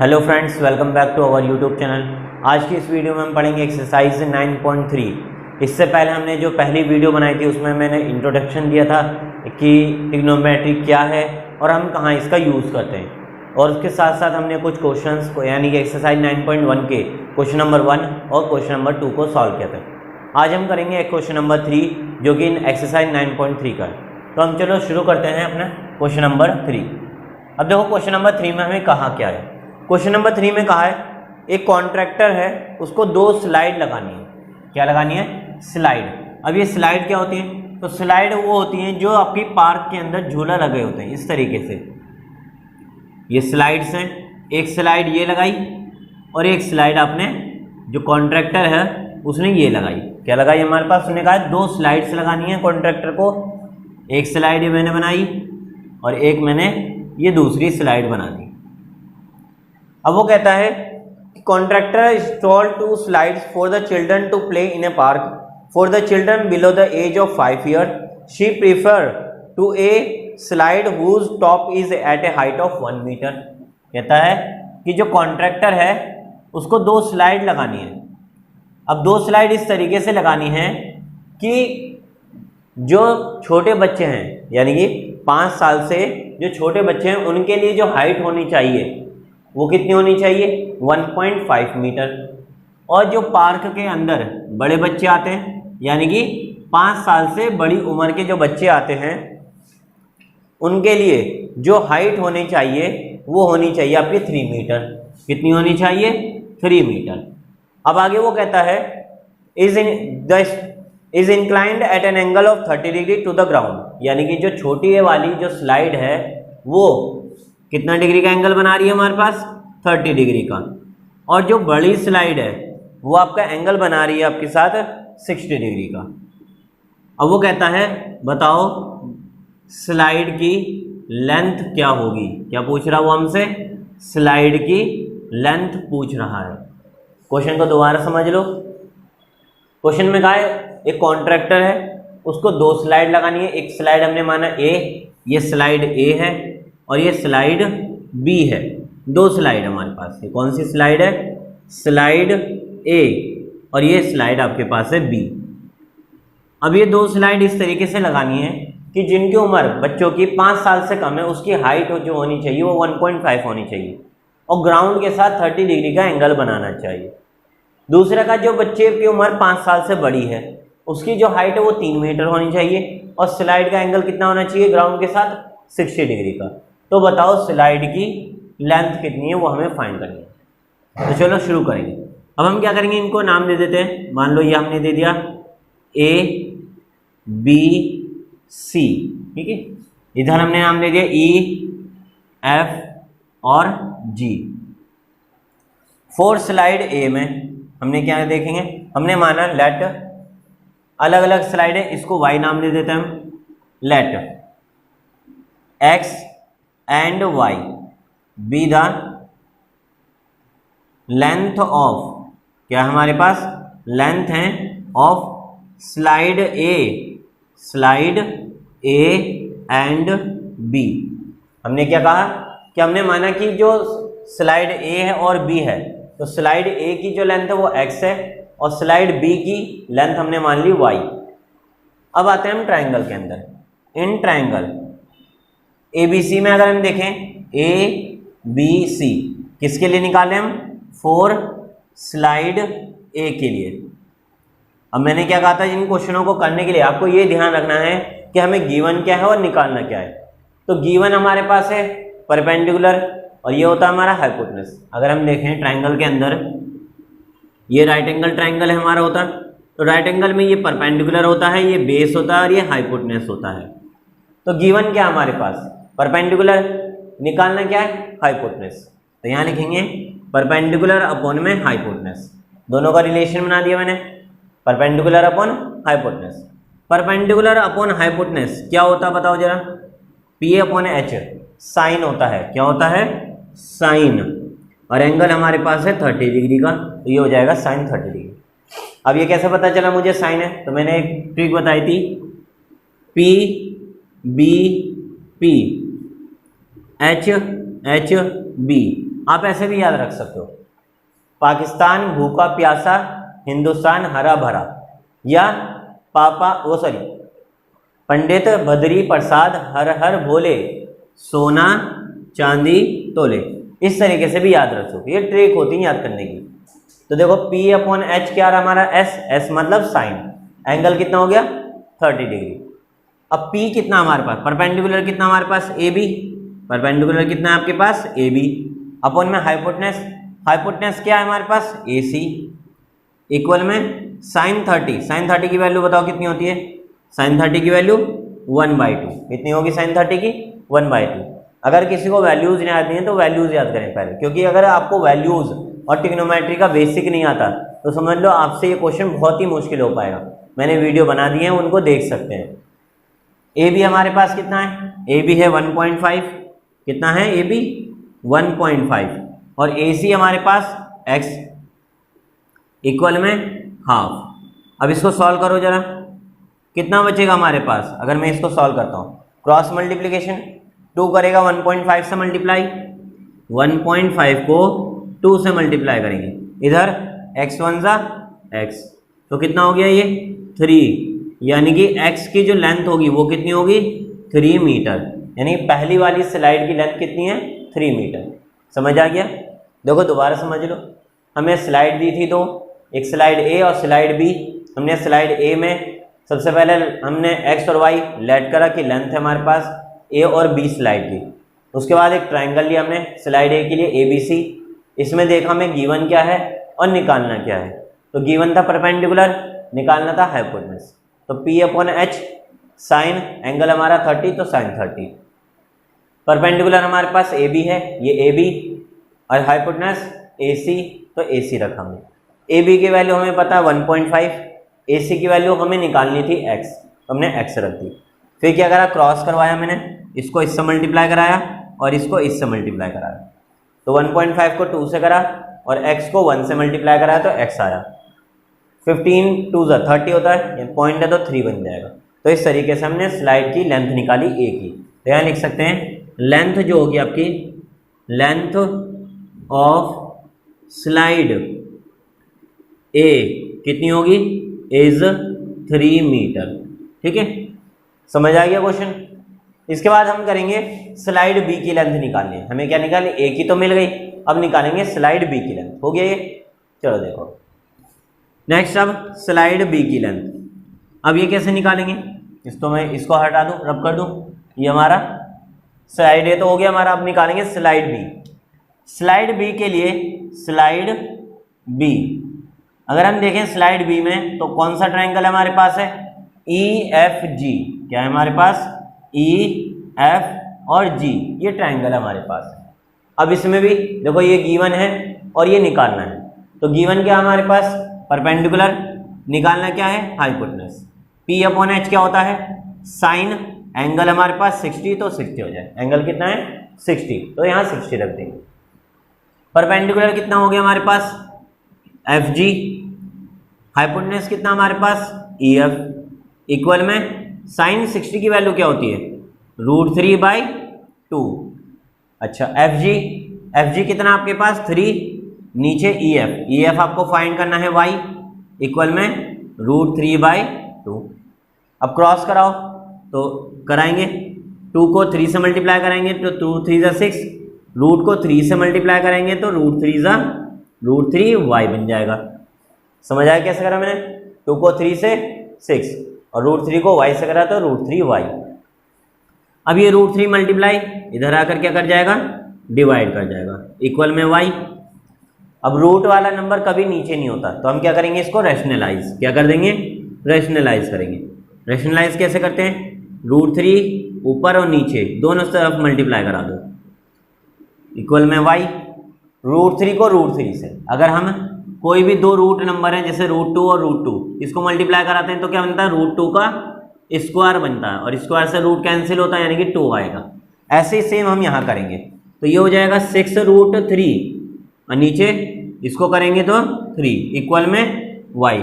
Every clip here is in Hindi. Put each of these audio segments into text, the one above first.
Hello friends, welcome back to our YouTube channel. आज की इस वीडियो में हम पढ़ेंगे एक्सरसाइज 9.3। इससे पहले हमने जो पहली वीडियो बनाई थी उसमें मैंने इंट्रोडक्शन दिया था कि ट्रिग्नोमेट्री क्या है और हम कहाँ इसका यूज़ करते हैं, और उसके साथ साथ हमने कुछ क्वेश्चंस को यानी कि एक्सरसाइज 9.1 के क्वेश्चन नंबर 1 और क्वेश्चन नंबर 2 को सॉल्व किया था। आज हम करेंगे क्वेश्चन नंबर 3 जो कि एक्सरसाइज 9.3 का है। तो हम चलो शुरू करते हैं अपना क्वेश्चन नंबर 3। अब देखो क्वेश्चन नंबर 3 में हमें कहा क्या है। क्वेश्चन नंबर 3 में कहा है एक कॉन्ट्रैक्टर है, उसको 2 स्लाइड लगानी है। क्या लगानी है? स्लाइड। अब ये स्लाइड क्या होती है? तो स्लाइड वो होती हैं जो आपकी पार्क के अंदर झूला लगे होते हैं। इस तरीके से ये स्लाइड्स हैं। एक स्लाइड ये लगाई और एक स्लाइड आपने जो कॉन्ट्रैक्टर है उसने ये लगाई। क्या लगाई हमारे पास? उसने कहा 2 स्लाइड्स लगानी है कॉन्ट्रैक्टर को। एक स्लाइड ये मैंने बनाई और एक मैंने ये दूसरी स्लाइड बना दी। अब वो कहता है कि contractor install 2 slides for the children to play in a park for the children below the age of 5 year. She prefer to a slide whose top is at a height of 1 metre. कहता है कि जो कॉन्ट्रैक्टर है उसको 2 स्लाइड लगानी है। अब 2 स्लाइड इस तरीके से लगानी है कि जो छोटे बच्चे हैं यानी कि 5 साल से जो छोटे बच्चे हैं उनके लिए जो हाइट होनी चाहिए वो कितनी होनी चाहिए? 1.5 मीटर। और जो पार्क के अंदर बड़े बच्चे आते हैं यानी कि 5 साल से बड़ी उम्र के जो बच्चे आते हैं उनके लिए जो हाइट होनी चाहिए वो होनी चाहिए आपकी 3 मीटर। कितनी होनी चाहिए? 3 मीटर। अब आगे वो कहता है is inclined at an angle of 30 degree to the ground. यानी कि जो छोटी वाली जो स्लाइड है वो कितना डिग्री का एंगल बना रही है हमारे पास? 30 डिग्री का। और जो बड़ी स्लाइड है वो आपका एंगल बना रही है आपके साथ 60 डिग्री का। अब वो कहता है बताओ स्लाइड की लेंथ क्या होगी। क्या पूछ रहा है वो हमसे? स्लाइड की लेंथ पूछ रहा है। क्वेश्चन को दोबारा समझ लो। क्वेश्चन में कहा है एक कॉन्ट्रैक्टर है, उसको 2 स्लाइड लगानी है। एक स्लाइड हमने माना ए, ये स्लाइड ए है और ये स्लाइड बी है। 2 स्लाइड हमारे पास है। कौन सी स्लाइड है? स्लाइड ए और ये स्लाइड आपके पास है बी। अब ये 2 स्लाइड इस तरीके से लगानी है कि जिनकी उम्र बच्चों की 5 साल से कम है उसकी हाइट जो होनी चाहिए वो 1.5 होनी चाहिए और ग्राउंड के साथ 30 डिग्री का एंगल बनाना चाहिए। दूसरा का जो बच्चे की उम्र 5 साल से बड़ी है उसकी जो हाइट है वो 3 मीटर होनी चाहिए और स्लाइड का एंगल कितना होना चाहिए ग्राउंड के साथ? 60 डिग्री का। तो बताओ स्लाइड की लेंथ कितनी है वो हमें फाइंड करनी है। तो चलो शुरू करेंगे। अब हम क्या करेंगे, इनको नाम दे देते हैं। मान लो ये हमने दे दिया ए बी सी, ठीक है। इधर हमने नाम दे दिया ई एफ और जी। 4 स्लाइड ए में हमने क्या देखेंगे, हमने माना लेट अलग अलग स्लाइड है, इसको वाई नाम दे देते हैं हम। Let x and y be the length of, क्या हमारे पास लेंथ है of slide A and B. हमने क्या कहा कि हमने माना कि जो स्लाइड ए है और बी है तो स्लाइड ए की जो लेंथ है वो x है और स्लाइड बी की लेंथ हमने मान ली y। अब आते हैं हम ट्रायंगल के अंदर। इन ट्रायंगल ABC में अगर हम देखें ABC किसके लिए निकाले हम? 4 स्लाइड A के लिए। अब मैंने क्या कहा था, इन क्वेश्चनों को करने के लिए आपको ये ध्यान रखना है कि हमें गिवन क्या है और निकालना क्या है। तो गिवन हमारे पास है परपेंडिकुलर और ये होता है हमारा हाइपोटेनस। अगर हम देखें ट्रायंगल के अंदर ये राइट एंगल ट्रायंगल है हमारा होता, तो राइट एंगल में ये परपेंडिकुलर होता है, ये बेस होता है और ये हाइपोटेनस होता है। तो गिवन क्या हमारे पास? परपेंडिकुलर। निकालना क्या है? हाइपोटेनस। तो यहाँ लिखेंगे परपेंडिकुलर अपॉन में हाइपोटेनस। दोनों का रिलेशन बना दिया मैंने, perpendicular upon hypotenuse. Perpendicular upon hypotenuse क्या होता है बताओ जरा? पी अपॉन एच साइन होता है। क्या होता है? साइन। और एंगल हमारे पास है 30 डिग्री का, तो ये हो जाएगा साइन 30 डिग्री। अब ये कैसे पता चला मुझे साइन है? तो मैंने एक ट्रिक बताई थी, P B P H H B आप ऐसे भी याद रख सकते हो, पाकिस्तान भूखा प्यासा, हिंदुस्तान हरा भरा, या पंडित बद्री प्रसाद हर हर भोले, सोना चांदी तोले। इस तरीके से भी याद रखो, ये ट्रिक होती है याद करने की। तो देखो P/H क्या रहा हमारा, S मतलब साइन, एंगल कितना हो गया 30 डिग्री। अब P कितना हमारे पास, परपेंडिकुलर कितना हमारे पास AB, परपेंडिकुलर कितना है आपके पास AB, अपॉन में हाइपोटेनस, हाइपोटेनस क्या है हमारे पास AC, इक्वल में साइन 30, साइन 30 की वैल्यू बताओ कितनी होती है, साइन 30 की वैल्यू 1/2, कितनी होगी साइन 30 की 1/2। अगर किसी को वैल्यूज नहीं आती हैं तो वैल्यूज याद करें पहले, क्योंकि अगर आपको वैल्यूज और ट्रिग्नोमेट्री का बेसिक नहीं आता तो समझ लो आपसे ये क्वेश्चन बहुत ही मुश्किल हो पाएगा। मैंने वीडियो बना दी है, उनको देख सकते हैं। ए बी हमारे पास कितना है, ए बी है 1.5, कितना है ए बी 1.5, और ए सी हमारे पास x इक्वल में हाफ। अब इसको सॉल्व करो जरा, कितना बचेगा हमारे पास, अगर मैं इसको सॉल्व करता हूँ, क्रॉस मल्टीप्लीकेशन 2 करेगा 1.5 से मल्टीप्लाई, 1.5 को 2 से मल्टीप्लाई करेंगे, इधर x1 ज़ा x, तो कितना हो गया ये 3, यानी कि x की जो लेंथ होगी वो कितनी होगी 3 मीटर, यानी पहली वाली स्लाइड की लेंथ कितनी है 3 मीटर। समझ आ गया? देखो दोबारा समझ लो, हमें स्लाइड दी थी दो, एक स्लाइड ए और स्लाइड बी। हमने स्लाइड ए में सबसे पहले हमने x और y लेट करा कि लेंथ है हमारे पास ए और बी स्लाइड की, उसके बाद एक ट्राइंगल लिया हमने स्लाइड ए के लिए ABC, इसमें देखा हमें गिवन क्या है और निकालना क्या है, तो गिवन था परपेंडिकुलर, निकालना था हाइपोटेनस, तो P/H साइन एंगल हमारा 30, तो साइन 30, परपेंडिकुलर हमारे पास AB है, ये AB, और हाइपोटेनस AC, तो AC रखा हमने। AB की वैल्यू हमें पता है 1.5, AC की वैल्यू हमें निकालनी थी x, तो हमने x रख दी। फिर क्या करा, क्रॉस करवाया मैंने, इसको इससे मल्टीप्लाई कराया और इसको इससे मल्टीप्लाई कराया, तो 1.5 को 2 से करा और x को 1 से मल्टीप्लाई कराया तो x आया, 15 2 30 होता है, पॉइंट है तो 3 बन जाएगा। तो इस तरीके से हमने स्लाइड की लेंथ निकाली a की। तो यहाँ लिख सकते हैं लेंथ जो होगी आपकी, लेंथ ऑफ स्लाइड a कितनी होगी, इज 3 मीटर। ठीक है, समझ आ गया क्वेश्चन। इसके बाद हम करेंगे स्लाइड बी की लेंथ निकालनी है, हमें क्या निकालनी, ए की तो मिल गई, अब निकालेंगे स्लाइड बी की लेंथ। हो गया ये, चलो देखो नेक्स्ट, अब स्लाइड बी की लेंथ, अब ये कैसे निकालेंगे, इसको मैं इसको हटा दूं, रब कर दूं, ये हमारा स्लाइड ए तो हो गया हमारा, अब निकालेंगे स्लाइड बी। स्लाइड बी के लिए स्लाइड बी, अगर हम देखें स्लाइड बी में तो कौन सा ट्रायंगल हमारे पास है, EFG, क्या है हमारे पास EF और G, ये ट्रायंगल हमारे पास है। अब इसमें भी देखो ये गिवन है और ये निकालना है, तो गिवन क्या हमारे पास परपेंडिकुलर, निकालना क्या है हाइपोटेनस। P/H क्या होता है, साइन एंगल हमारे पास 60, तो 60 हो जाए, एंगल कितना है 60, तो यहाँ 60 रख देंगे। परपेंडिकुलर कितना हो गया हमारे पास FG, हाइपोटेनस कितना हमारे पास EF, इक्वल में साइन 60 की वैल्यू क्या होती है √3/2। अच्छा FG कितना आपके पास 3, नीचे EF आपको फाइंड करना है y, इक्वल में √3/2। अब क्रॉस कराओ, तो कराएंगे 2 को 3 से मल्टीप्लाई करेंगे तो 2 3 6, रूट को 3 से मल्टीप्लाई करेंगे तो √3y बन जाएगा। समझ आया कैसे करा मैंने, 2 को 3 से 6 और √3 को y से करा तो √3y। अब ये √3 मल्टीप्लाई इधर आकर क्या कर जाएगा, डिवाइड कर जाएगा, इक्वल में y। अब रूट वाला नंबर कभी नीचे नहीं होता, तो हम क्या करेंगे, इसको रैशनलाइज, क्या कर देंगे, रैशनलाइज करेंगे। रैशनलाइज कैसे करते हैं, √3 ऊपर और नीचे दोनों तरफ मल्टीप्लाई करा दो, इक्वल में y। √3 को √3 से, अगर हम कोई भी दो रूट नंबर हैं जैसे √2 और √2, इसको मल्टीप्लाई कराते हैं तो क्या बनता है, √2 का स्क्वायर बनता है और स्क्वायर से रूट कैंसिल होता है, यानी कि 2 आएगा। ऐसे ही सेम हम यहाँ करेंगे, तो ये हो जाएगा 6√3 और नीचे इसको करेंगे तो 3, इक्वल में y।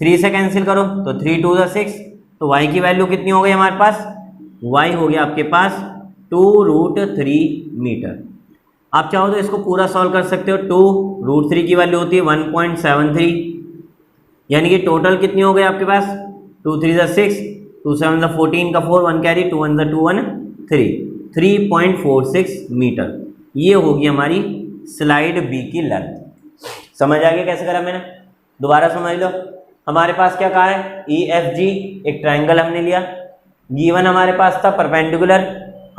3 से कैंसिल करो तो 3 2 6, तो y की वैल्यू कितनी हो गई हमारे पास, y हो गया आपके पास 2√3 मीटर। आप चाहो तो इसको पूरा सॉल्व कर सकते हो। 2√3 की वैल्यू होती है 1.73, यानी कि टोटल कितनी हो गई आपके पास 2 3 6, 2 7 14 का 4, 1 कैरी, 2 1 2 1 3, 3.46 मीटर। ये होगी हमारी स्लाइड बी की लेंथ। समझ आ गया कैसे करा मैंने? दोबारा समझ लो। हमारे पास क्या कहा है, ई एफ जी एक ट्रायंगल हमने लिया, गिवन हमारे पास था परपेंडिकुलर,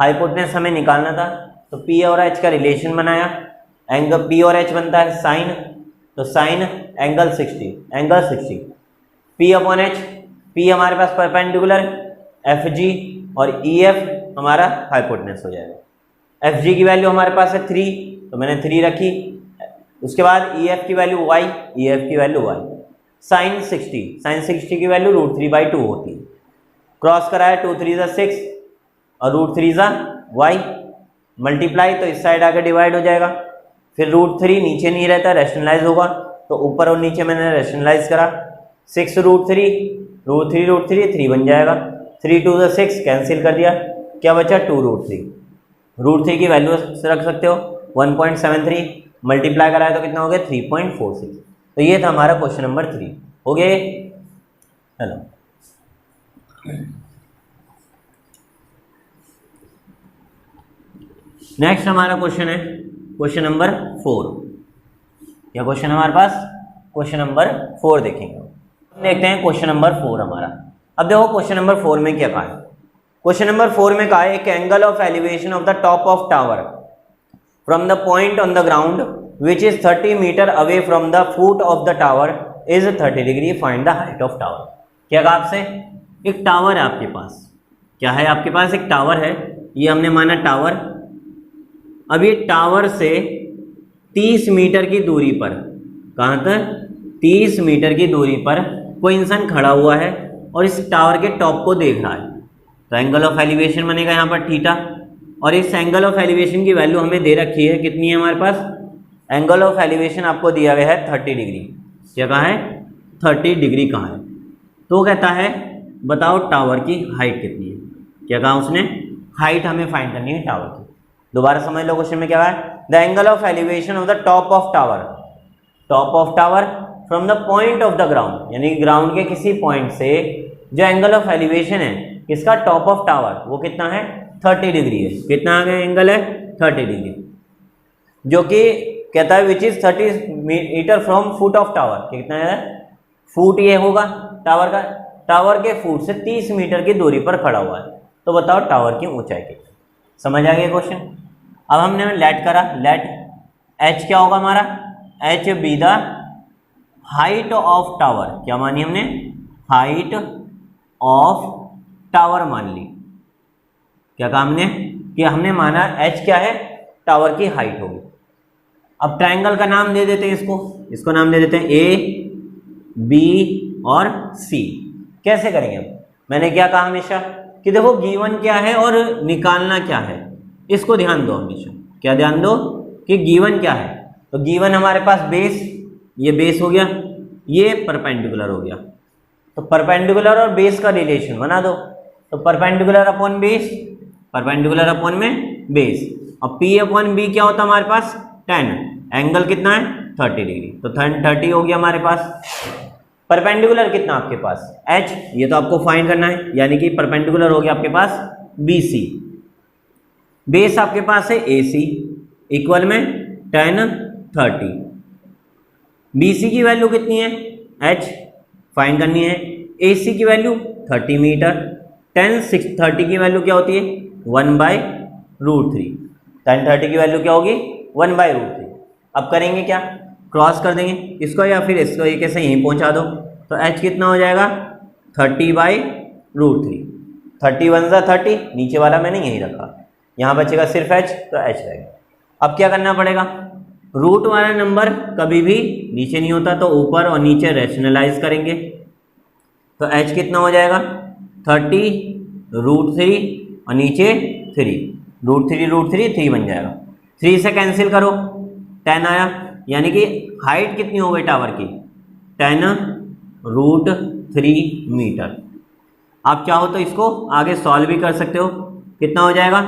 हाइपोटेनस हमें निकालना था, तो पी और एच का रिलेशन बनाया। एंगल पी और एच बनता है साइन, तो sign angle 60 P upon H, P हमारे पास परपेंडिकुलर, एफ जी और ई एफ हमारा हाइपोटेनस हो जाएगा। एफ जी की वैल्यू हमारे पास है 3, तो मैंने 3 रखी। उसके बाद ई एफ की वैल्यू y, ई एफ की वैल्यू y। साइन 60 की वैल्यू √3/2 होती है। क्रॉस कराया 2 3 6 और √3 y, मल्टीप्लाई तो इस साइड आके डिवाइड हो जाएगा। फिर √3 नीचे नहीं रहता, रैशनलाइज होगा, तो ऊपर और नीचे मैंने रैशनलाइज करा। 6 √3 3 बन जाएगा। 3 2 6 कैंसिल कर दिया, क्या बचा 2√3। √3 की वैल्यू रख सकते हो 1.73, मल्टीप्लाई कराया तो कितना हो गया 3.46। तो ये था हमारा क्वेश्चन नंबर 3। हो गए? चलो नेक्स्ट हमारा क्वेश्चन है क्वेश्चन नंबर 4। क्या क्वेश्चन हमारे पास? क्वेश्चन नंबर 4 देखेंगे। देखते हैं क्वेश्चन नंबर 4 हमारा। अब देखो क्वेश्चन नंबर 4 में क्या कहा है। क्वेश्चन नंबर 4 में कहा है एक angle of elevation of the top of tower from the point on the ground which is 30 metre away from the foot of the tower is 30 degree, find the height of tower. क्या कहा आपसे? एक टावर है आपके पास। क्या है आपके पास? एक टावर है, ये हमने माना टावर। अब ये टावर से 30 मीटर की दूरी पर, कहाँ तक? 30 मीटर की दूरी पर कोई इंसान खड़ा हुआ है और इस टावर के टॉप को देख रहा है। तो एंगल ऑफ एलिवेशन बनेगा यहाँ पर थीटा, और इस एंगल ऑफ एलिवेशन की वैल्यू हमें दे रखी है, कितनी है हमारे पास? एंगल ऑफ एलिवेशन आपको दिया गया है 30 डिग्री। क्या कहा है? 30 डिग्री कहाँ है? तो कहता है बताओ टावर की हाइट कितनी है। क्या कहा उसने? हाइट हमें फाइंड करनी है टावर की। दोबारा समझ लो क्वेश्चन में क्या है। The angle of elevation of the top of tower, top of tower from the point of the ground, यानी ग्राउंड के किसी पॉइंट से जो एंगल ऑफ एलिवेशन है किसका? टॉप ऑफ टावर, वो कितना है? 30 डिग्री है। कितना आगे एंगल है? 30 डिग्री, जो कि कहता है which is 30 metre from foot of tower. कितना है? फुट ये होगा टावर का, टावर के फुट से 30 मीटर की दूरी पर खड़ा हुआ है। तो बताओ टावर की ऊंचाई कितनी? समझ आ गया क्वेश्चन? अब हमने लेट करा, लेट एच क्या होगा हमारा? H be the height of tower. क्या मानी हमने? हाइट ऑफ टावर मान ली। क्या कहा हमने? कि हमने माना एच क्या है? टावर की हाइट होगी। अब ट्रायंगल का नाम दे देते हैं इसको नाम दे देते हैं ए, बी और सी। कैसे करेंगे हम? मैंने क्या कहा हमेशा कि देखो गिवन क्या है और निकालना क्या है, इसको ध्यान दो हमेशा। क्या ध्यान दो? कि गिवन क्या है। तो गिवन हमारे पास बेस, ये बेस हो गया, ये परपेंडिकुलर हो गया। तो परपेंडिकुलर और बेस का रिलेशन बना दो। तो perpendicular upon base, perpendicular upon में बेस। अब पी अपॉन बी क्या होता है हमारे पास? 10। एंगल कितना है? 30 डिग्री। तो 30 हो गया हमारे पास। परपेंडिकुलर कितना आपके पास? h, ये तो आपको फाइंड करना है, यानी कि परपेंडिकुलर हो गया आपके पास BC। बेस आपके पास है AC, इक्वल में 10 30। BC की वैल्यू कितनी है? h फाइंड करनी है। AC की वैल्यू 30 मीटर। 30 की वैल्यू क्या होती है? 1/√3। 30 की वैल्यू क्या होगी? 1/√3। अब करेंगे क्या? क्रॉस कर देंगे इसको या फिर इसको एक ऐसे यहीं पहुंचा दो। तो h कितना हो जाएगा? 30/√3। 30 1 30, नीचे वाला मैंने यहीं रखा, यहाँ बचेगा सिर्फ h, तो h रहेगा। अब क्या करना पड़ेगा? रूट वाला नंबर कभी भी नीचे नहीं होता, तो ऊपर और नीचे रैशनलाइज करेंगे। तो h कितना हो जाएगा? 30√3 और नीचे 3, √3 3 बन जाएगा। 3 से कैंसिल करो, 10 आया, यानी कि हाइट कितनी हो गई टावर की? 10√3 मीटर। आप चाहो तो इसको आगे सॉल्व भी कर सकते हो। कितना हो जाएगा?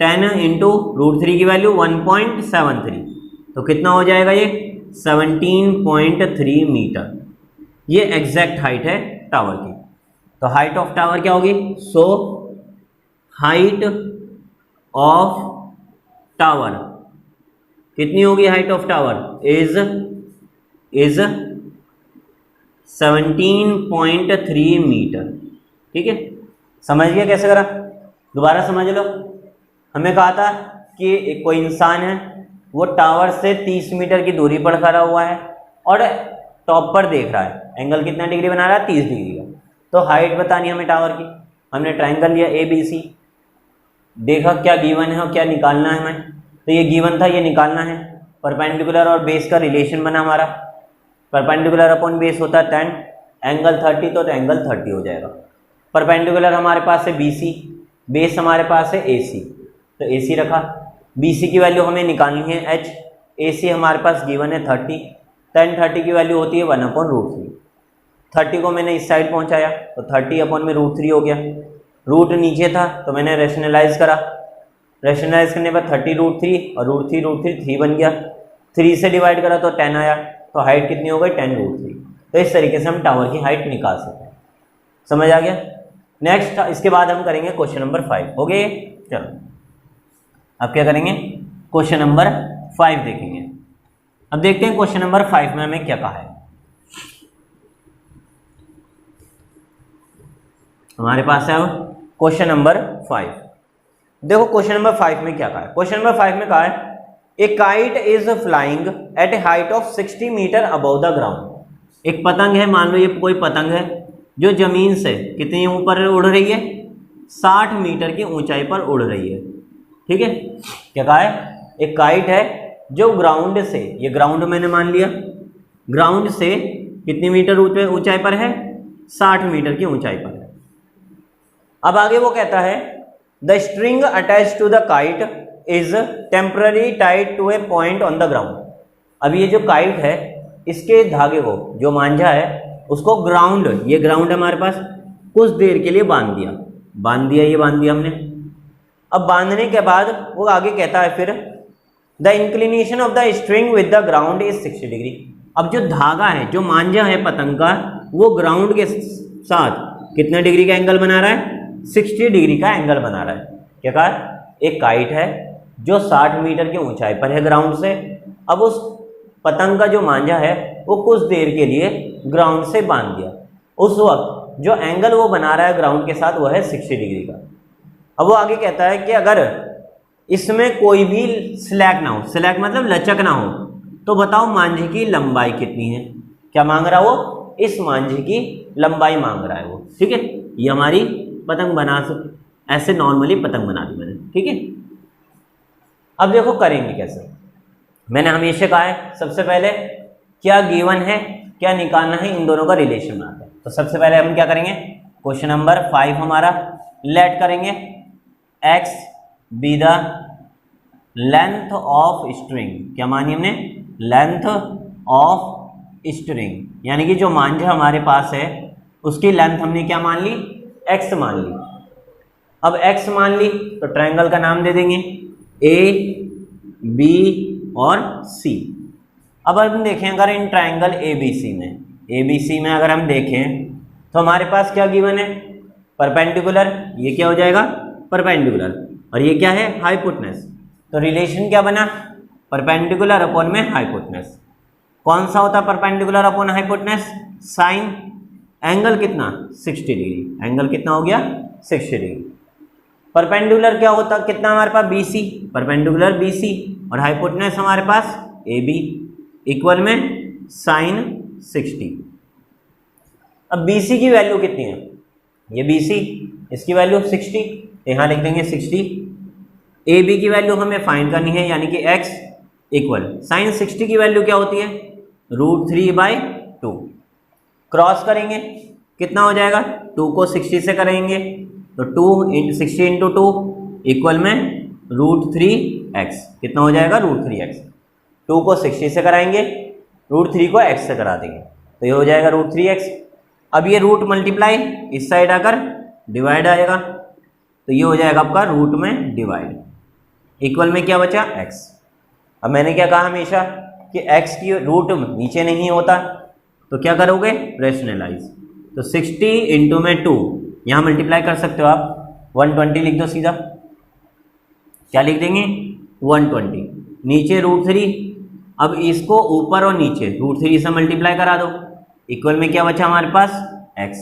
10 इंटू √3 की वैल्यू 1.73, तो कितना हो जाएगा ये 17.3 मीटर। ये एग्जैक्ट हाइट है टावर की। तो हाइट ऑफ टावर क्या होगी? सो हाइट ऑफ टावर कितनी होगी? Height of tower is 17.3 metre. ठीक है, समझ गया कैसे करा? दोबारा समझ लो। हमें कहा था कि कोई इंसान है, वो टावर से 30 मीटर की दूरी पर खड़ा हुआ है और टॉप पर देख रहा है, एंगल कितना डिग्री बना रहा है? 30 डिग्री का। तो हाइट बतानी हमें टावर की। हमने ट्रायंगल लिया ABC, देखा क्या गिवन है और क्या निकालना है हमें। तो ये गिवन था, ये निकालना है। परपेंडिकुलर और बेस का रिलेशन बना हमारा, परपेंडिकुलर अपॉन बेस होता है 10, एंगल 30, तो एंगल 30 हो जाएगा। परपेंडिकुलर हमारे पास है BC, बेस हमारे पास है AC, तो AC रखा। BC की वैल्यू हमें निकालनी है H, AC हमारे पास गिवन है 30, tan 30 की वैल्यू होती है 1/√3। 30 को मैंने इस साइड पहुंचाया तो 30 अपॉन में √3 हो गया। रूट नीचे था तो मैंने रेशनलाइज करा, रेशनलाइज करने पर 30 और √3 3 बन गया। 3 से डिवाइड करा तो 10 आया, तो हाइट कितनी हो गई? 10√3। तो इस तरीके से हम टावर की हाइट निकाल सकते हैं। समझ आ गया? नेक्स्ट, इसके बाद हम करेंगे क्वेश्चन नंबर 5। हो गए? चलो अब क्या करेंगे? क्वेश्चन नंबर 5 देखेंगे। अब देखते हैं क्वेश्चन नंबर 5 में हमें क्या कहा है। हमारे पास है क्वेश्चन नंबर 5। देखो क्वेश्चन नंबर 5 में क्या कहा है। क्वेश्चन नंबर 5 में कहा है a kite is flying at a height of 60 metre above the ground. एक पतंग है, मान लो ये कोई पतंग है जो जमीन से कितनी ऊपर उड़ रही है? 60 मीटर की ऊंचाई पर उड़ रही है। ठीक है, क्या कहा है? एक काइट है जो ग्राउंड से, ये ग्राउंड मैंने मान लिया, ग्राउंड से कितनी मीटर ऊंचाई पर है? 60 मीटर की ऊंचाई पर है। अब आगे वो कहता है the string attach to the kite is temporary tied to a point on the ground. अब ये जो काइट है, इसके धागे को, जो मांझा है, उसको ग्राउंड, ये ग्राउंड हमारे पास, कुछ देर के लिए बांध दिया, ये बांध दिया हमने। अब बांधने के बाद वो आगे कहता है फिर the inclination of the string with the ground is 60 degree. अब जो धागा है, जो मांझा है पतंग का, वो ग्राउंड के साथ कितने डिग्री का एंगल बना रहा है? 60 डिग्री का एंगल बना रहा है। क्या कहा? एक काइट है जो 60 मीटर की ऊंचाई पर है ग्राउंड से। अब उस पतंग का जो मांझा है वो कुछ देर के लिए ग्राउंड से बांध दिया। उस वक्त जो एंगल वो बना रहा है ग्राउंड के साथ, वो है 60 डिग्री का। अब वो आगे कहता है कि अगर इसमें कोई भी स्लैक ना हो, स्लैक मतलब लचक ना हो, तो बताओ मांझे की लंबाई कितनी है? क्या मांग रहा है वो? इस मांझे की लंबाई मांग रहा है वो। ठीक है, ये हमारी पतंग बना सकते, ऐसे नॉर्मली पतंग बना दी मैंने। ठीक है, अब देखो करेंगे कैसे। मैंने हमेशा कहा है सबसे पहले क्या गिवन है, क्या निकालना है, इन दोनों का रिलेशन बनाते हैं। तो सबसे पहले हम क्या करेंगे? क्वेश्चन नंबर 5 हमारा लेट करेंगे x B the length of string. क्या मानी हमने? लेंथ ऑफ स्ट्रिंग, यानी कि जो मांझा हमारे पास है उसकी लेंथ हमने क्या मान ली? x मान ली। अब x मान ली तो ट्रायंगल का नाम दे देंगे A, B और C। अब हम देखें अगर इन ट्रायंगल ABC में अगर हम देखें तो हमारे पास क्या गिवन है? परपेंडिकुलर, ये क्या हो जाएगा? परपेंडिकुलर, और ये क्या है? हाइपोटेनस। तो रिलेशन क्या बना? परपेंडिकुलर अपॉन में हाइपोटेनस। कौन सा होता है perpendicular upon hypotenuse? Sine. Angle कितना? 60 डिग्री। एंगल कितना हो गया? 60 डिग्री। परपेंडिकुलर क्या होता, कितना हमारे पास? BC, परपेंडिकुलर BC, और हाइपोटेनस हमारे पास AB इक्वल में साइन 60। अब BC की वैल्यू कितनी है? ये BC, इसकी वैल्यू 60, यहाँ लिख देंगे 60। AB की वैल्यू हमें फाइंड करनी है, यानी कि x इक्वल साइन 60 की वैल्यू क्या होती है? √3/2। क्रॉस करेंगे कितना हो जाएगा? 2 को 60 से करेंगे तो 60 इंटू 2 इक्वल में √3x। कितना हो जाएगा? √3x। 2 को 60 से कराएंगे, √3 को x से करा देंगे, तो ये हो जाएगा √3x। अब ये रूट मल्टीप्लाई इस साइड आकर डिवाइड आएगा, तो ये हो जाएगा आपका रूट में डिवाइड। इक्वल में क्या बचा x। अब मैंने क्या कहा हमेशा कि x की रूट नीचे नहीं होता, तो क्या करोगे रेशनलाइज। तो 60 इंटू में 2 यहाँ मल्टीप्लाई कर सकते हो आप, 120 लिख दो सीधा। क्या लिख देंगे 120, नीचे √3। अब इसको ऊपर और नीचे √3 से मल्टीप्लाई करा दो, इक्वल में क्या बचा हमारे पास x।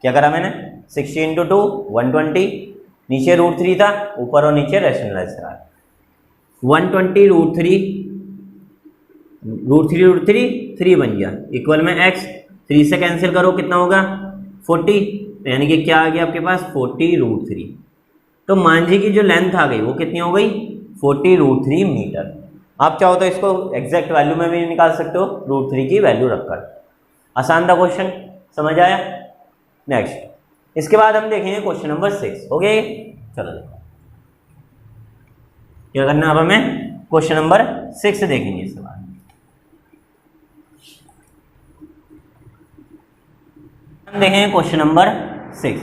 क्या करा मैंने 60 इंटू 2 120, नीचे √3 था, ऊपर और नीचे रेशनलाइज करा 120 √3 3 बन गया, इक्वल में x। 3 से कैंसिल करो कितना होगा 40, यानी कि क्या आ गया आपके पास 40 √3। तो मांझी की जो लेंथ आ गई वो कितनी हो गई 40 √3 मीटर। आप चाहो तो इसको एग्जैक्ट वैल्यू में भी निकाल सकते हो √3 की वैल्यू रखकर। आसान था क्वेश्चन, समझ आया। नेक्स्ट इसके बाद हम देखेंगे क्वेश्चन नंबर 6। हो गया ये, चलो देखो क्या करना। अब हमें क्वेश्चन नंबर 6 देखेंगे इसके बाद। हम देखेंगे क्वेश्चन नंबर 6।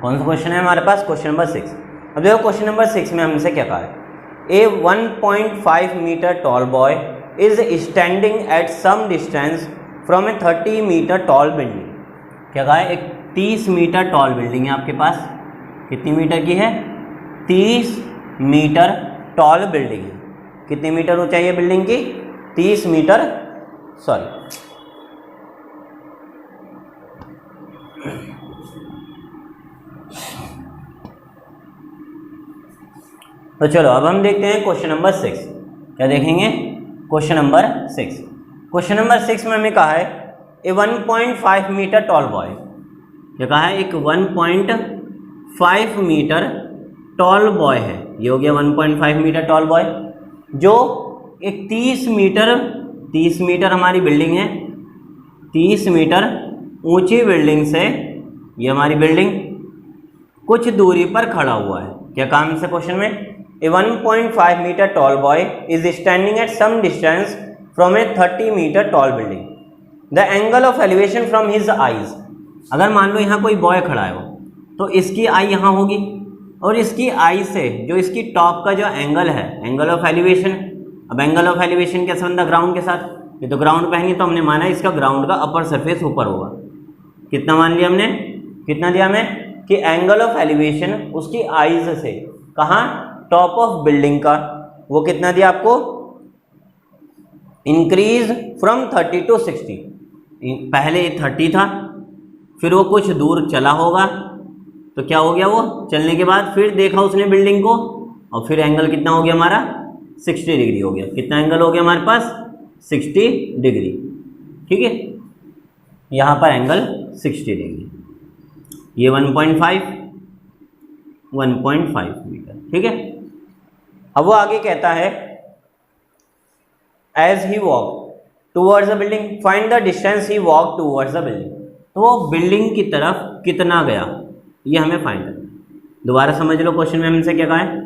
कौन सा क्वेश्चन है हमारे पास, क्वेश्चन नंबर 6। अब देखो क्वेश्चन नंबर 6 में हमसे क्या कहा है, a 1.5 metre tall boy is standing at some distance from a 30 metre tall building. क्या कहा है, एक 30 मीटर टॉल बिल्डिंग है आपके पास। कितनी मीटर की है 30 मीटर टॉल बिल्डिंग है। कितनी मीटर ऊंचाई है बिल्डिंग की 30 मीटर, सॉरी तो चलो अब हम देखते हैं क्वेश्चन नंबर 6। क्या देखेंगे क्वेश्चन नंबर 6। क्वेश्चन नंबर 6 में हमें कहा है ए 1.5 मीटर टॉल बॉय। क्या कहा है, एक 1.5 मीटर टॉल बॉय है। ये हो गया 1.5 मीटर टॉल बॉय, जो एक 30 मीटर हमारी बिल्डिंग है, 30 मीटर ऊंची बिल्डिंग से ये हमारी बिल्डिंग कुछ दूरी पर खड़ा हुआ है। क्या काम से क्वेश्चन में, A 1.5 meter tall boy is standing at some distance from a 30 meter tall building. The angle of elevation from his eyes. अगर मान लो यहाँ कोई बॉय खड़ा है तो इसकी आई यहाँ होगी, और इसकी आई से जो इसकी टॉप का जो एंगल है, एंगल ऑफ एलिवेशन। अब एंगल ऑफ एलिवेशन कैसे बनता ग्राउंड के साथ, ये तो ग्राउंड पे है, तो हमने माना इसका ग्राउंड का अपर सरफेस ऊपर होगा। कितना मान लिया हमने, कितना दिया हमें कि एंगल ऑफ एलिवेशन उसकी आईज से कहाँ टॉप ऑफ बिल्डिंग का, वो कितना दिया आपको, इंक्रीज फ्रॉम 30 to 60। पहले 30 था, फिर वो कुछ दूर चला होगा, तो क्या हो गया, वो चलने के बाद फिर देखा उसने बिल्डिंग को, और फिर एंगल कितना हो गया हमारा 60 डिग्री हो गया। कितना एंगल हो गया हमारे पास 60 डिग्री। ठीक है, यहाँ पर एंगल 60 डिग्री, ये 1.5 मीटर। ठीक है, अब वो आगे कहता है as he walk towards the building find the distance he walk towards the building. तो वो बिल्डिंग की तरफ कितना गया ये हमें फाइंड करना। दोबारा समझ लो क्वेश्चन में हमसे क्या कहा है।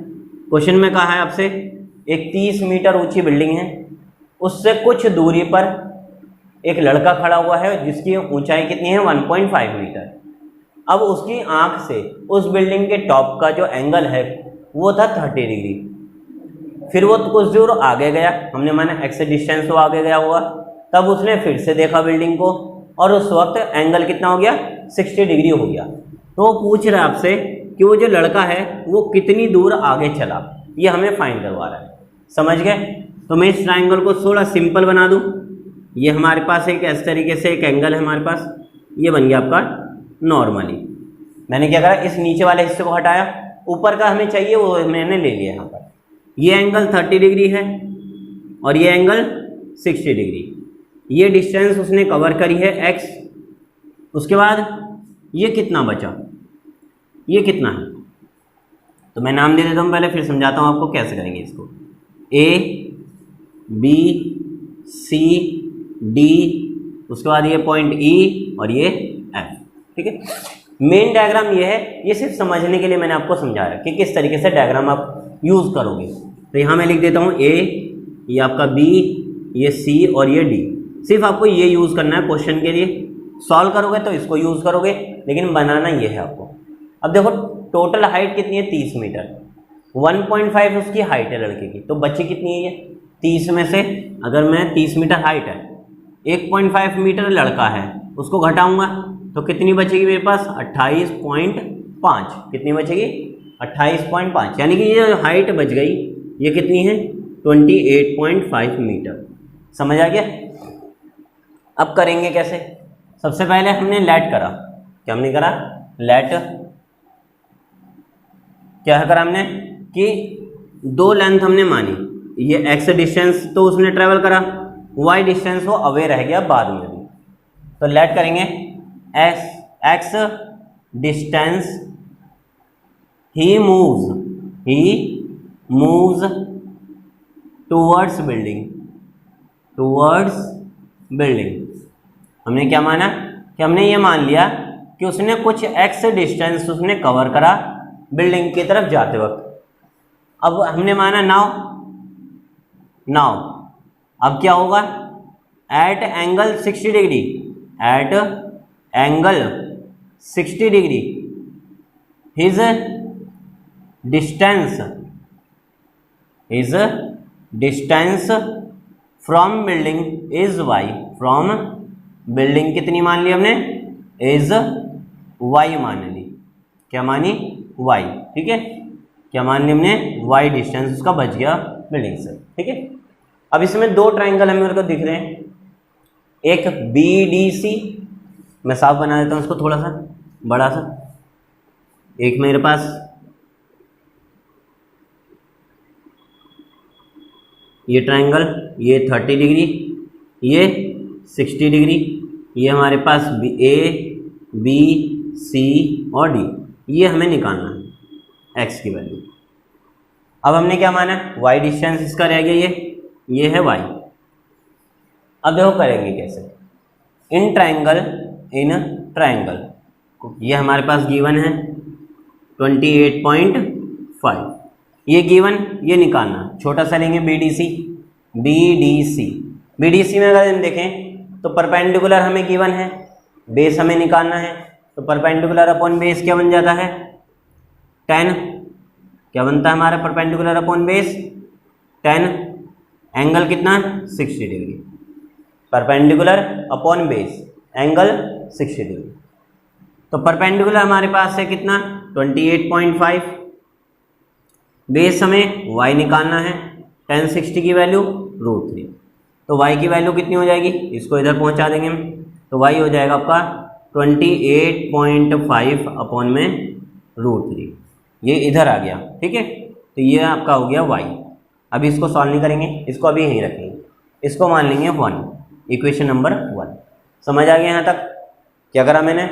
क्वेश्चन में कहा है आपसे एक 30 मीटर ऊंची बिल्डिंग है, उससे कुछ दूरी पर एक लड़का खड़ा हुआ है जिसकी ऊंचाई कितनी है 1.5 मीटर। अब उसकी आंख से उस बिल्डिंग के टॉप का जो एंगल है वो था 30 डिग्री। फिर वो कुछ दूर आगे गया, हमने माना एक्स डिस्टेंस वो आगे गया हुआ, तब उसने फिर से देखा बिल्डिंग को, और उस वक्त एंगल कितना हो गया 60 डिग्री हो गया। तो वो पूछ रहा है आपसे कि वो जो लड़का है वो कितनी दूर आगे चला, ये हमें फाइंड करवा रहा है। समझ गए। तो मैं इस ट्राइंगल को थोड़ा सिंपल बना दूँ। ये हमारे पास एक इस तरीके से एक एंगल है हमारे पास, ये बन गया आपका नॉर्मली। मैंने क्या करा, इस नीचे वाले हिस्से को हटाया, ऊपर का हमें चाहिए वो मैंने ले लिया। यहाँ पर ये एंगल 30 डिग्री है और ये एंगल 60 डिग्री। ये डिस्टेंस उसने कवर करी है x। उसके बाद ये कितना बचा, ये कितना है, तो मैं नाम दे देता हूँ पहले, फिर समझाता हूँ आपको कैसे करेंगे इसको। A B C D, उसके बाद ये पॉइंट E और ये F। ठीक है, मेन डायग्राम ये है, ये सिर्फ समझने के लिए मैंने आपको समझा रहा है कि किस तरीके से डायग्राम आप यूज़ करोगे। तो यहाँ मैं लिख देता हूँ A, ये आपका B, ये C और ये D। सिर्फ आपको ये यूज़ करना है क्वेश्चन के लिए। सॉल्व करोगे तो इसको यूज़ करोगे, लेकिन बनाना ये है आपको। अब देखो टोटल हाइट कितनी है 30 मीटर, 1.5 उसकी हाइट है लड़के की, तो बच्ची कितनी है ये 30 में से, अगर मैं 30 मीटर हाइट है, 1.5 मीटर लड़का है, उसको घटाऊंगा तो कितनी बचेगी मेरे पास 28.5। कितनी बचेगी 28.5, यानी कि ये जो हाइट बच गई ये कितनी है 28.5 मीटर। समझ आ गया। अब करेंगे कैसे, सबसे पहले हमने लेट करा, क्या हमने करा लेट, क्या करा हमने कि दो लेंथ हमने मानी, ये x डिस्टेंस तो उसने ट्रेवल करा, y डिस्टेंस वो अवे रह गया बाद में भी, तो लेट करेंगे x distance he moves towards building. हमने क्या माना कि हमने ये मान लिया कि उसने कुछ x डिस्टेंस उसने कवर करा बिल्डिंग की तरफ जाते वक्त। अब हमने माना नाउ अब क्या होगा, at angle 60 degree, at angle 60 degree his distance from building is y, from building कितनी मान ली हमने इज y मान ली, क्या मानी y, ठीक है, क्या मान ली हमने y डिस्टेंस उसका बच गया बिल्डिंग से, ठीक है। अब इसमें दो ट्राइंगल हमें मेरे को दिख रहे हैं, एक BDC, मैं साफ बना देता हूँ उसको थोड़ा सा बड़ा सा, एक मेरे पास ये ट्राइंगल, ये 30 डिग्री, ये 60 डिग्री, ये हमारे पास A B C और D, ये हमें निकालना है x की वैल्यू। अब हमने क्या माना y डिस्टेंस इसका रह गया, ये है y। अब देखो करेंगे कैसे, इन ट्राइंगल ये हमारे पास गिवन है 28.5, ये गिवन, ये निकालना, छोटा सा लेंगे BDC में अगर हम देखें तो परपेंडिकुलर हमें गिवन है, बेस हमें निकालना है, तो परपेंडिकुलर अपॉन बेस क्या बन जाता है 10, क्या बनता है हमारा परपेंडिकुलर अपॉन बेस 10, एंगल कितना 60 degree, perpendicular upon base angle 60 degree, तो परपेंडिकुलर हमारे पास है कितना 28.5, बेस हमें y निकालना है, tan 60 की वैल्यू √3, तो y की वैल्यू कितनी हो जाएगी, इसको इधर पहुंचा देंगे हम, तो y हो जाएगा आपका 28.5 अपॉन में √3, ये इधर आ गया, ठीक है, तो ये आपका हो गया y। अभी इसको सॉल्व नहीं करेंगे, इसको अभी यहीं रखेंगे, इसको मान लेंगे 1, इक्वेशन नंबर 1। समझ आ गया यहाँ तक, क्या करा मैंने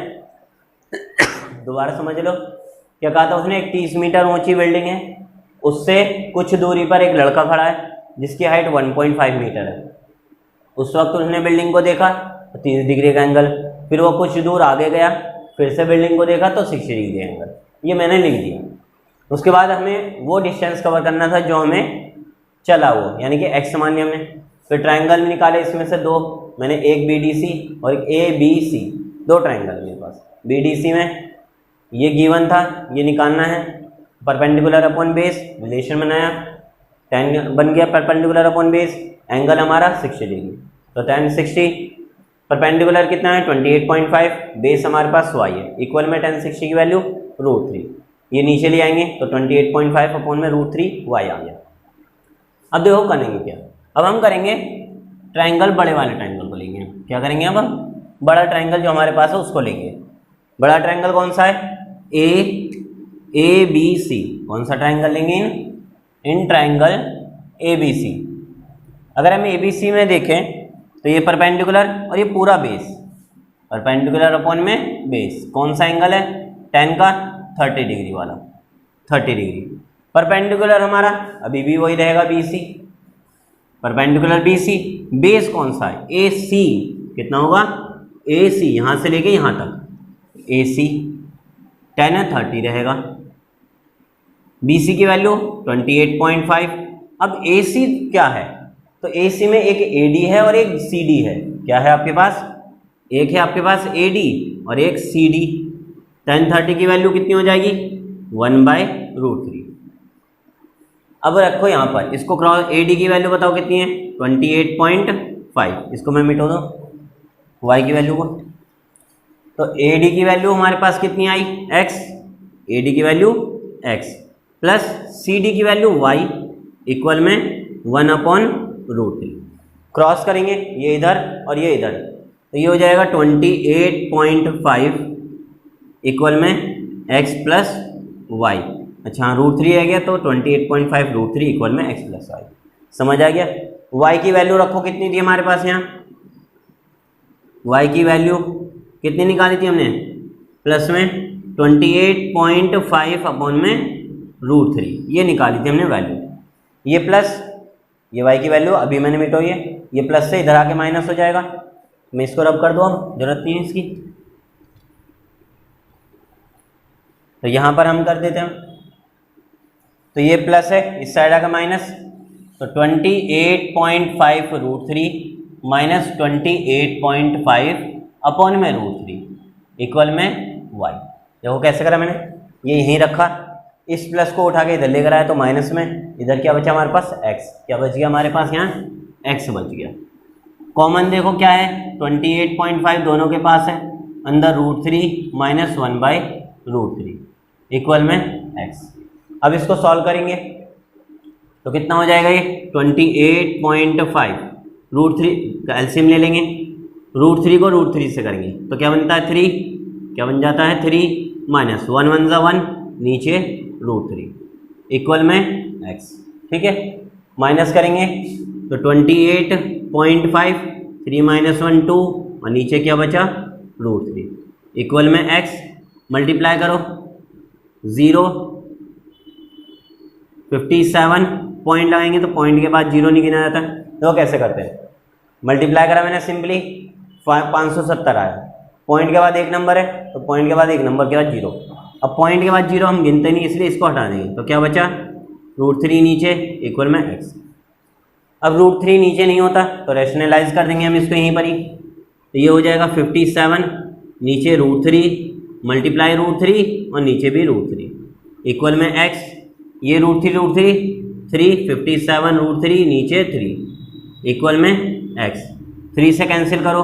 दोबारा समझ लो, क्या कहा था उसने, एक 30 मीटर ऊंची बिल्डिंग है, उससे कुछ दूरी पर एक लड़का खड़ा है जिसकी हाइट 1.5 मीटर है। उस वक्त उसने बिल्डिंग को देखा तो 30 डिग्री का एंगल, फिर वो कुछ दूर आगे गया, फिर से बिल्डिंग को देखा तो 60 डिग्री एंगल, ये मैंने लिख दिया। उसके बाद हमें वो डिस्टेंस कवर करना था जो हमें चला वो, यानी कि x मान लिया हमने, फिर ट्राइंगल निकाले, इसमें से दो मैंने, एक BDC और एक ABC, दो ट्राइंगल मेरे पास। BDC में ये गिवन था, ये निकालना है, परपेंडिकुलर अपॉन बेस रिलेशन बनाया, tan बन गया परपेंडिकुलर अपॉन बेस, एंगल हमारा 60 डिग्री, तो tan 60 परपेंडिकुलर कितना है 28.5, बेस हमारे पास y है, इक्वल में tan 60 की वैल्यू √3, ये नीचे ले आएंगे तो 28.5 अपॉन में √3 y आ गया। अब देखो करेंगे क्या, अब हम करेंगे ट्राइंगल, बड़े वाले ट्राइंगल को लेंगे, क्या करेंगे अब हम बड़ा ट्राइंगल जो हमारे पास है उसको लेंगे। बड़ा ट्राइंगल कौन सा है ABC, कौन सा ट्राइंगल लेंगे इन ट्राइंगल ABC। अगर हम ABC में देखें तो ये परपेंडिकुलर और ये पूरा बेस, परपेंडिकुलर अपॉन में बेस, कौन सा एंगल है tan का 30 डिग्री वाला, 30 डिग्री, परपेंडिकुलर हमारा अभी भी वही रहेगा BC, परपेंडिकुलर BC, बेस कौन सा है AC, कितना होगा AC, यहाँ से लेके यहाँ तक AC, tan 30 रहेगा, BC की वैल्यू 28.5। अब AC क्या है, तो AC में एक AD है और एक CD है, क्या है आपके पास, एक है आपके पास AD और एक CD, tan 30 की वैल्यू कितनी हो जाएगी 1/√3, अब रखो यहाँ पर इसको क्रॉस, AD की वैल्यू बताओ कितनी है 28.5, इसको मैं मिटा दूँ y की वैल्यू को। तो AD की वैल्यू हमारे पास कितनी आई x, AD की वैल्यू x प्लस CD की वैल्यू y इक्वल में 1/√3। क्रॉस करेंगे ये इधर और ये इधर, तो ये हो जाएगा 28.5 इक्वल में x प्लस y। अच्छा हाँ √3 आ गया, तो 28.5 √3 इक्वल में x प्लस y। समझ आ गया। y की वैल्यू रखो कितनी थी हमारे पास यहाँ, y की वैल्यू कितनी निकाली थी हमने, प्लस में 28.5 अपॉन में √3 ये निकाली थी हमने वैल्यू। ये प्लस ये y की वैल्यू अभी मैंने मिटाई है, ये प्लस से इधर आके माइनस हो जाएगा। मैं इसको रब कर दूँ, अब जरूरत नहीं है इसकी, तो यहाँ पर हम कर देते हैं। तो ये प्लस है, इस साइड आकर माइनस, तो 28.5 √3 माइनस 28.5 अपॉन में √3 इक्वल में y। देखो कैसे करा मैंने, ये यहीं रखा, इस प्लस को उठा के इधर लेकर आया तो माइनस में, इधर क्या बचा हमारे पास x, क्या बच गया हमारे पास यहाँ x बच गया। कॉमन देखो क्या है 28.5 दोनों के पास है, अंदर √3 माइनस 1/√3 इक्वल में x। अब इसको सॉल्व करेंगे तो कितना हो जाएगा, ये 28.5 √3 का एलसीएम ले लेंगे, √3 को √3 से करेंगे तो क्या बनता है 3, क्या बन जाता है 3 माइनस 1 1 ज़ा 1 नीचे √3 इक्वल में x। ठीक है, माइनस करेंगे तो 28.5 3 माइनस 1 2 और नीचे क्या बचा √3 इक्वल में x। मल्टीप्लाई करो 0 57 पॉइंट लगाएंगे तो पॉइंट के बाद 0 नहीं गिना जाता, तो कैसे करते हैं, मल्टीप्लाई करा मैंने सिंपली 570 आया, पॉइंट के बाद एक नंबर है तो पॉइंट के बाद एक नंबर के बाद 0। अब पॉइंट के बाद 0 हम गिनते नहीं इसलिए इसको हटा देंगे, तो क्या बचा √3 नीचे इक्वल में x। अब √3 नीचे नहीं होता तो रैशनलाइज कर देंगे हम इसको यहीं पर ही, तो ये हो जाएगा 57 नीचे √3 मल्टीप्लाई √3 और नीचे भी √3 इक्वल में x। ये √3 3 57 √3 नीचे 3 इक्वल में x। 3 से कैंसिल करो,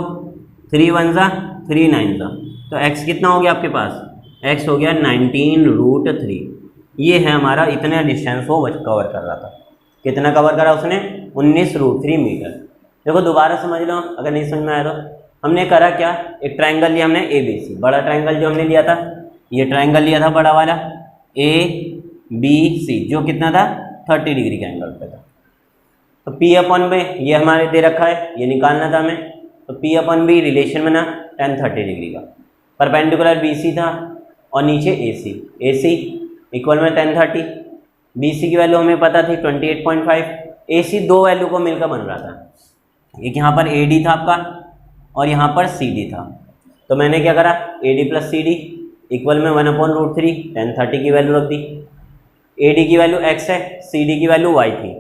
3 1 ज़ा 3 9 ज़ा, तो x कितना हो गया आपके पास, x हो गया 19√3। ये है हमारा, इतना डिस्टेंस वो कवर कर रहा था। कितना कवर करा उसने 19√3 मीटर। देखो दोबारा समझ लो अगर नहीं समझ में आया तो, हमने करा क्या, एक ट्रायंगल लिया हमने ABC, बड़ा ट्रायंगल जो हमने लिया था, ये ट्रायंगल लिया था बड़ा वाला ABC जो कितना था 30 डिग्री के एंगल पे था। तो P/B ये हमारे दे रखा है, ये निकालना था हमें, तो P/B रिलेशन बना tan 30 डिग्री का, परपेंडिकुलर BC था और नीचे AC इक्वल में tan 30। BC की वैल्यू हमें पता थी 28.5, AC दो वैल्यू को मिलकर बन रहा था, एक यहाँ पर AD था आपका और यहाँ पर CD था। तो मैंने क्या करा AD प्लस CD इक्वल में 1/√3 tan 30 की वैल्यू रख दी। AD की वैल्यू x है, CD की वैल्यू y थी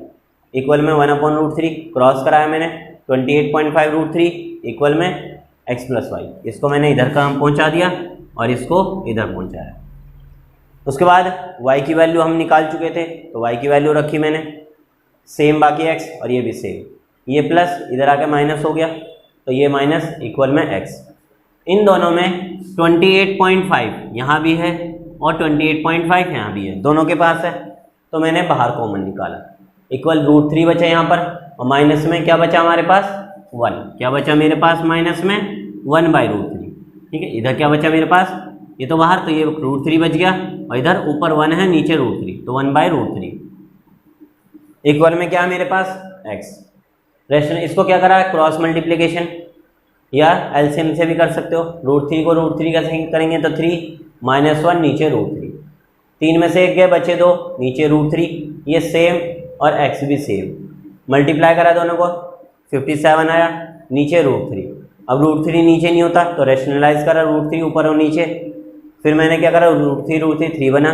इक्वल में 1/√3, क्रॉस कराया मैंने 28.5 √3 इक्वल में x प्लस वाई। इसको मैंने इधर का हम पहुँचा दिया और इसको इधर पहुँचाया। उसके बाद y की वैल्यू हम निकाल चुके थे तो y की वैल्यू रखी मैंने सेम, बाकी x और ये भी सेम, ये प्लस इधर आके माइनस हो गया तो ये माइनस इक्वल में x। इन दोनों में 28.5 यहाँ भी है और 28.5 यहाँ भी है, दोनों के पास है, तो मैंने बाहर कॉमन निकाला इक्वल √3 बचा यहाँ पर और माइनस में क्या बचा हमारे पास 1, क्या बचा मेरे पास माइनस में 1/√3। ठीक है, इधर क्या बचा मेरे पास, ये तो बाहर, तो ये √3 बच गया और इधर ऊपर 1 है नीचे √3, तो 1/√3 इक्वल में क्या है मेरे पास x। रेशनल इसको क्या करा है क्रॉस मल्टीप्लिकेशन या एलसीएम से भी कर सकते हो। √3 को √3 कैसे करेंगे तो 3 माइनस 1 नीचे √3, 3 में से एक गए बचे 2 नीचे √3, ये सेम और x भी सेम, मल्टीप्लाई करा दोनों को 57 आया नीचे √3। अब √3 नीचे नहीं होता तो रैशनलाइज करा √3 ऊपर और नीचे, फिर मैंने क्या करा √3 3 बना,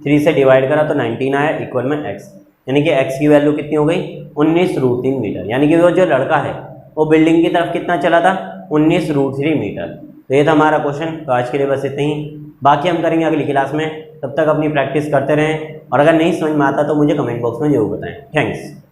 3 से डिवाइड करा तो 19 आया इक्वल में x, यानी कि x की वैल्यू कितनी हो गई 19√3 मीटर। यानी कि वो जो लड़का है वो बिल्डिंग की तरफ कितना चला था 19√3 मीटर। तो ये था हमारा क्वेश्चन। तो आज के लिए बस इतना ही, बाकी हम करेंगे अगली क्लास में। तब तक अपनी प्रैक्टिस करते रहें और अगर नहीं समझ में आता तो मुझे कमेंट बॉक्स में जरूर बताएं। थैंक्स।